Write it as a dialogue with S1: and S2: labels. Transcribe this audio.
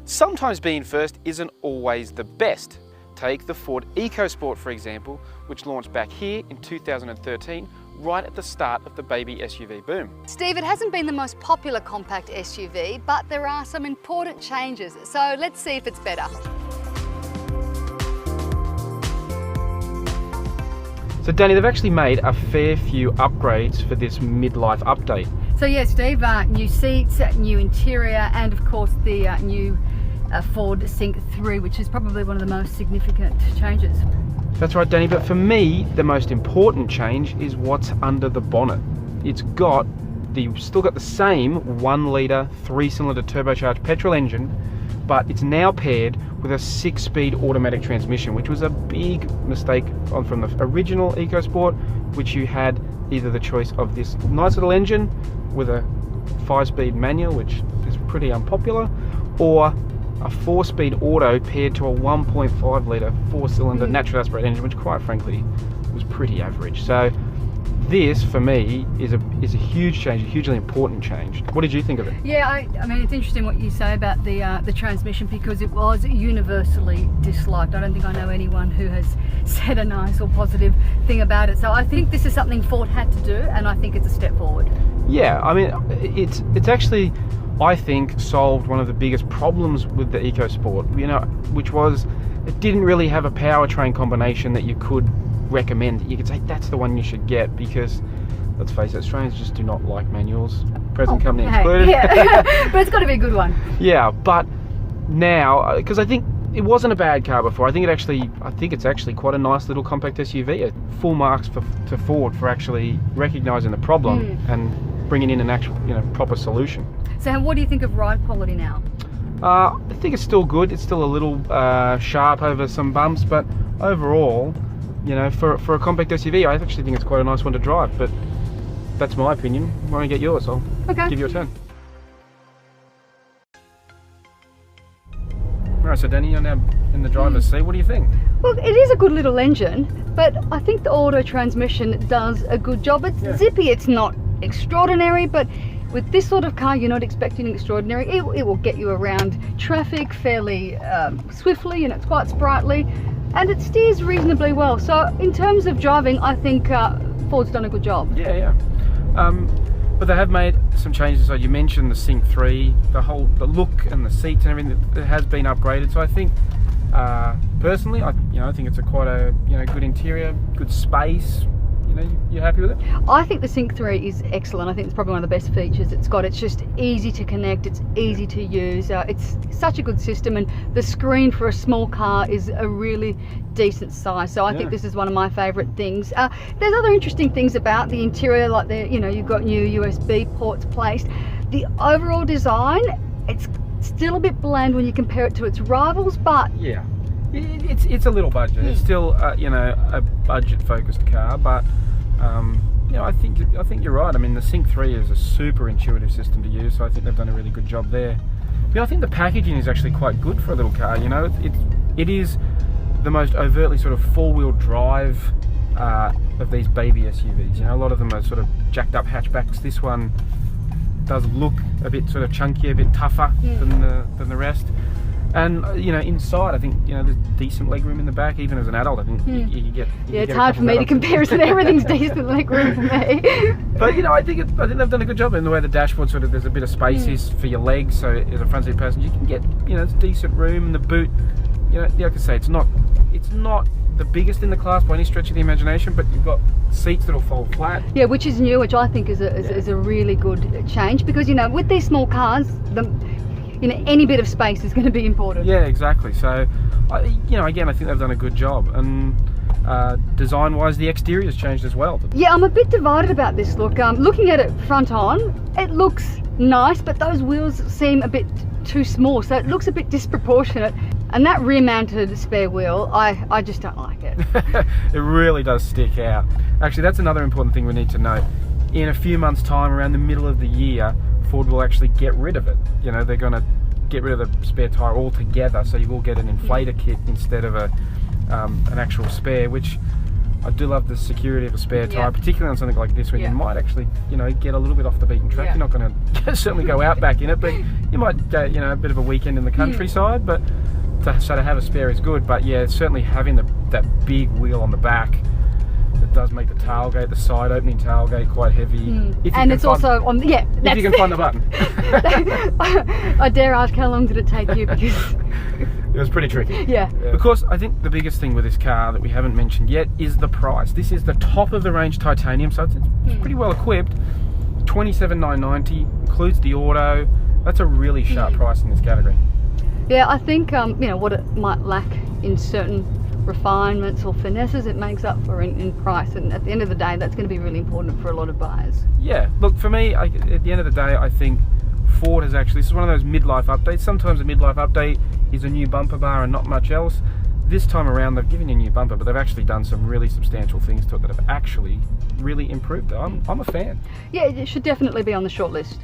S1: Sometimes being first isn't always the best. Take the Ford EcoSport, for example, which launched back here in 2013, right at the start of the baby SUV boom.
S2: Steve, it hasn't been the most popular compact SUV, but there are some important changes, so let's see if it's better.
S1: So Danny, they've actually made a fair few upgrades for this midlife update.
S2: So yeah, Steve, new seats, new interior, and of course the new Ford Sync 3, which is probably one of the most significant changes.
S1: That's right, Danny, but for me, the most important change is what's under the bonnet. It's still got the same 1 litre 3-cylinder turbocharged petrol engine, but it's now paired with a 6-speed automatic transmission, which was a big mistake from the original EcoSport, which you had either the choice of this nice little engine with a 5-speed manual, which is pretty unpopular, or a 4-speed auto paired to a 1.5 litre 4-cylinder natural aspirated engine, which quite frankly was pretty average. So this, for me, is a huge change, a hugely important change. What did you think of it?
S2: Yeah, I mean, it's interesting what you say about the transmission, because it was universally disliked. I don't think I know anyone who has said a nice or positive thing about it. So I think this is something Ford had to do, and I think it's a step forward. Yeah,
S1: I mean, it's actually, I think, solved one of the biggest problems with the EcoSport, which was it didn't really have a powertrain combination that you could recommend. You could say that's the one you should get, because let's face it, Australians just do not like manuals, present company included.
S2: Yeah. But it's got to be a good one.
S1: Yeah, but now, because I think it wasn't a bad car before, I think it's actually quite a nice little compact SUV. Full marks to Ford for actually recognising the problem and bringing in an actual, proper solution.
S2: So what do you think of ride quality now?
S1: I think it's still good. It's still a little sharp over some bumps, but overall, for a compact SUV, I actually think it's quite a nice one to drive. But that's my opinion. Why don't you get yours? I'll give you a turn. Alright, so Danny, you're now in the driver's seat. What do you think?
S2: Well, it is a good little engine, but I think the auto transmission does a good job. It's zippy, it's not extraordinary, but with this sort of car, you're not expecting extraordinary. It will get you around traffic fairly swiftly, and it's quite sprightly, and it steers reasonably well. So in terms of driving, I think Ford's done a good job.
S1: Yeah. But they have made some changes. So you mentioned the Sync 3, the look and the seats and everything that has been upgraded. So I think, personally, I think it's quite a good interior, good space. You happy with it?
S2: I think the Sync 3 is excellent. I think it's probably one of the best features it's got. It's just easy to connect, it's easy to use, it's such a good system, and the screen for a small car is a really decent size. So I think this is one of my favourite things. There's other interesting things about the interior, like you've got new USB ports placed. The overall design, it's still a bit bland when you compare it to its rivals, but
S1: yeah, it's a little budget. It's still a budget focused car, but I think you're right. I mean, the Sync 3 is a super intuitive system to use, so I think they've done a really good job there. But I think the packaging is actually quite good for a little car. It is the most overtly sort of 4-wheel drive of these baby SUVs. A lot of them are sort of jacked up hatchbacks. This one does look a bit sort of chunkier, a bit tougher than the rest. And inside, I think there's decent legroom in the back. Even as an adult, I think you get.
S2: It's hard for me to compare, so everything's decent legroom for me.
S1: But I think they've done a good job in the way the dashboard sort of, there's a bit of space for your legs. So as a front seat passenger, you can get it's decent room in the boot. Like I say, it's not the biggest in the class by any stretch of the imagination, but you've got seats that'll fold flat.
S2: Yeah, which is new, which I think is a really good change, because with these small cars, any bit of space is going to be important.
S1: Yeah, exactly. So, again, I think they've done a good job. And design-wise, the exterior's changed as well.
S2: Yeah, I'm a bit divided about this look. Looking at it front on, it looks nice, but those wheels seem a bit too small, so it looks a bit disproportionate. And that rear-mounted spare wheel, I just don't like it.
S1: It really does stick out. Actually, that's another important thing we need to note. In a few months' time, around the middle of the year, Ford will actually get rid of it. They're going to get rid of the spare tyre altogether, so you will get an inflator kit instead of an actual spare, which I do love the security of a spare
S2: Yeah.
S1: tyre, particularly on something like this where
S2: Yeah.
S1: you might actually, get a little bit off the beaten track.
S2: Yeah.
S1: You're not going to certainly go out back in it, but you might go, a bit of a weekend in the countryside. But so to have a spare is good. But yeah, certainly having that big wheel on the back, it does make the tailgate, the side opening tailgate, quite heavy. If you
S2: And
S1: can
S2: it's
S1: find-
S2: also on, yeah.
S1: if you can find the button.
S2: I dare ask, how long did it take you? Because
S1: It was pretty tricky.
S2: yeah.
S1: Because I think the biggest thing with this car that we haven't mentioned yet is the price. This is the top of the range titanium, so it's pretty well equipped. $27,990, includes the auto. That's a really sharp price in this category.
S2: Yeah, I think what it might lack in certain refinements or finesses, it makes up for in price, and at the end of the day, that's going to be really important for a lot of buyers.
S1: Yeah, look, for me, at the end of the day, I think Ford has actually, this is one of those midlife updates. Sometimes a midlife update is a new bumper bar and not much else. This time around, they've given you a new bumper, but they've actually done some really substantial things to it that have actually really improved it. I'm a fan.
S2: Yeah, it should definitely be on the short list.